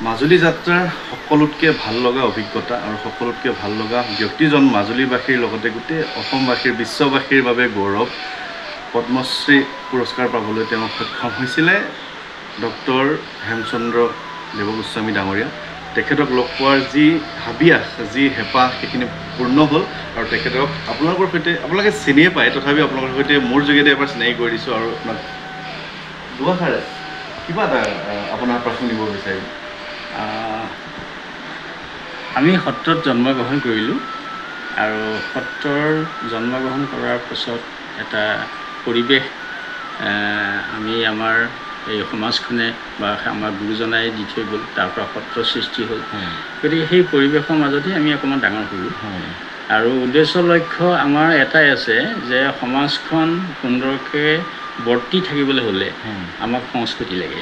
মাজুলী যাত্ৰাৰ সকলোতকৈ ভাল লগা অভিজ্ঞতা আৰু সকলোতকৈ ভাল লগা ব্যক্তিজন মাজুলীবাসীৰ লগতে গোটেই অসমবাসীৰ বিশ্ববাসীৰ বাবে গৌৰৱ পদ্মশ্ৰী পুৰস্কাৰ পাবলৈ তেওঁ সক্ষম হৈছিলে ডক্টৰ হেমচন্দ্ৰ দেৱগোস্বামী ডাঙৰীয়া তেখেতক লগ পোৱাৰ যি হাবিয়াস যি হেঁপাহ সেইখিনি পূৰ্ণ হ'ল আৰু তেখেতক আপোনালোকৰ সৈতে আপোনালোকে চিনিয়ে পায় তথাপি আপোনালোকৰ সৈতে মোৰ যোগেদি এবাৰ চিনাকি কৰি দিছোঁ আৰু আপোনাক দুআষাৰে কিবা এটা আপোনাৰ পৰা শুনিব বিচাৰিম আমি সত্ৰত জন্মগ্ৰহণ কৰিলোঁ আৰু সত্ৰৰ জন্মগ্ৰহণ কৰাৰ পাছত এটা পৰিৱেশ আমি আমাৰ এই সমাজখনে বা আমাৰ গুৰুজনাই দি থৈ গ'ল তাৰ পৰা সত্ৰৰ সৃষ্টি হ'ল গতিকে সেই পৰিৱেশৰ মাজতে আমি অকণমান ডাঙৰ হ'লোঁ আৰু উদ্দেশ্য লক্ষ্য আমাৰ এটাই আছে যে সমাজখন সুন্দৰকৈ বৰ্তি থাকিবলৈ হ'লে আমাক সংস্কৃতি লাগে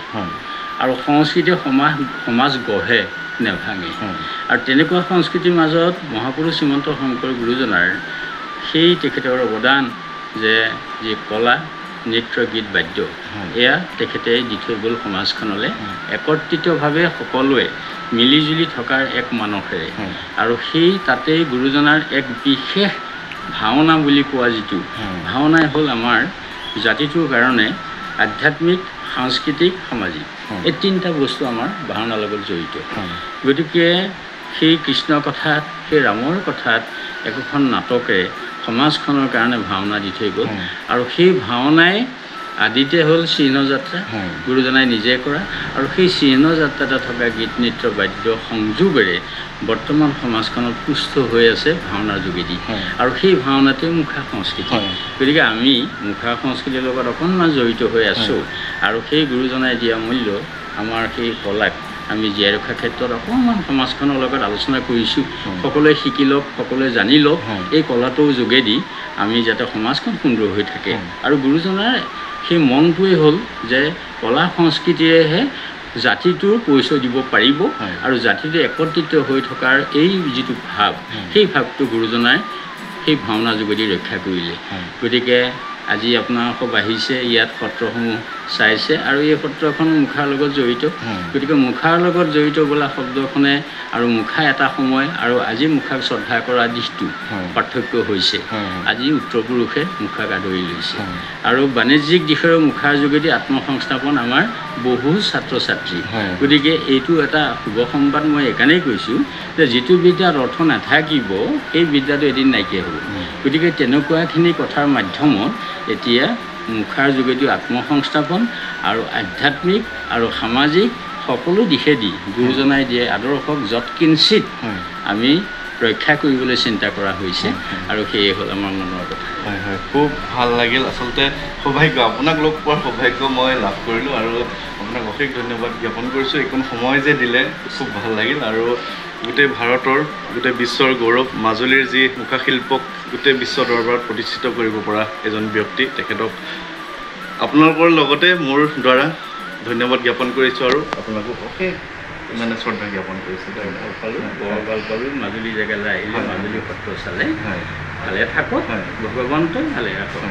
আৰু সংস্কৃতিয়ে সমাজ গঢ়ে নেভাঙে আৰু তেনেকুৱা সংস্কৃতিৰ মাজত মহাপুৰুষ শ্ৰীমন্ত শংকৰ গুৰুজনাৰ সেই তেখেতৰ অৱদান যে যি কলা নৃত্য গীত বাদ্য এয়া তেখেতে দি থৈ গ'ল সমাজখনলৈ একত্ৰিতভাৱে সকলোৱে মিলিজুলি থকাৰ এক মানসেৰে আৰু সেই তাতেই গুৰুজনাৰ এক বিশেষ ভাওনা বুলি কোৱা যিটো ভাওনাই হ'ল আমাৰ জাতিটোৰ কাৰণে আধ্যাত্মিক সাংস্কৃতিক সামাজিক এই তিনিটা বস্তু আমাৰ ভাওনাৰ লগত জড়িত গতিকে সেই কৃষ্ণ কথাত সেই ৰামৰ কথাত একোখন নাটকে সমাজখনৰ কাৰণে ভাওনা দি থৈ গ'ল আৰু সেই ভাওনাই আদিতে হ'ল চিহ্নযাত্ৰা গুৰুজনাই নিজে কৰা আৰু সেই চিহ্নযাত্ৰাতে থকা গীত নৃত্য বাদ্য সংযোগেৰে বৰ্তমান সমাজখনত পুষ্ট হৈ আছে ভাওনাৰ যোগেদি আৰু সেই ভাওনাতে মুখা সংস্কৃতি গতিকে আমি মুখা সংস্কৃতিৰ লগত অকণমান জড়িত হৈ আছোঁ আৰু সেই গুৰুজনাই দিয়া মূল্য আমাৰ সেই কলাক আমি জীয়াই ৰখাৰ ক্ষেত্ৰত অকণমান সমাজখনৰ লগত আলোচনা কৰিছোঁ সকলোৱে শিকি লওক সকলোৱে জানি লওক এই কলাটোৰ যোগেদি আমি যাতে সমাজখন সুন্দৰ হৈ থাকে আৰু গুৰুজনাৰ সেই মনটোৱেই হ'ল যে কলা সংস্কৃতিৰেহে জাতিটোৰ পৰিচয় দিব পাৰিব আৰু জাতিটো একত্ৰিত হৈ থকাৰ এই যিটো ভাৱ সেই ভাৱটো গুৰুজনাই সেই ভাওনা যোগেদি ৰক্ষা কৰিলে গতিকে আজি আপোনালোক আহিছে ইয়াত সত্ৰসমূহ চাইছে আৰু এই সত্ৰখন মুখাৰ লগত জড়িত গতিকে মুখাৰ লগত জড়িত বোলা শব্দখনে আৰু মুখা এটা সময় আৰু আজি মুখাক শ্ৰদ্ধা কৰা দিশটো পাৰ্থক্য হৈছে আজি উত্তৰ পুৰুষে মুখাক আদৰি লৈছে আৰু বাণিজ্যিক দিশেও মুখাৰ যোগেদি আত্মসংস্থাপন আমাৰ বহু ছাত্ৰ ছাত্ৰী গতিকে এইটো এটা শুভ সংবাদ মই এইকাৰণেই কৈছোঁ যে যিটো বিদ্যাত অৰ্থ নাথাকিব সেই বিদ্যাটো এদিন নাইকিয়া হ'ব গতিকে তেনেকুৱাখিনি কথাৰ মাধ্যমত এতিয়া মুখাৰ যোগেদিও আত্মসংস্থাপন আৰু আধ্যাত্মিক আৰু সামাজিক সকলো দিশেদি গুৰুজনাই দিয়ে আদৰ্শক যৎকিঞ্চিত আমি ৰক্ষা কৰিবলৈ চিন্তা কৰা হৈছে আৰু সেয়ে হ'ল আমাৰ মনৰ কথা হয় হয় খুব ভাল লাগিল আচলতে সৌভাগ্য আপোনাক লগ পোৱাৰ সৌভাগ্য মই লাভ কৰিলোঁ আৰু আপোনাক অশেষ ধন্যবাদ জ্ঞাপন কৰিছোঁ এইকণ সময় যে দিলে খুব ভাল লাগিল আৰু গোটেই ভাৰতৰ গোটেই বিশ্বৰ গৌৰৱ মাজুলীৰ যি মুখাশিল্পক গোটেই বিশ্ব দৰবাৰত প্ৰতিষ্ঠিত কৰিব পৰা এজন ব্যক্তি তেখেতক আপোনালোকৰ লগতে মোৰ দ্বাৰা ধন্যবাদ জ্ঞাপন কৰিছোঁ আৰু আপোনাকো অশেষ মানে শ্ৰদ্ধা জ্ঞাপন কৰিছোঁ ভাল পালোঁ মাজুলী জেগালৈ আহিলে মাজুলী সত্ৰ চালে ভালে থাকক ভগৱন্তই ভালে ৰাখক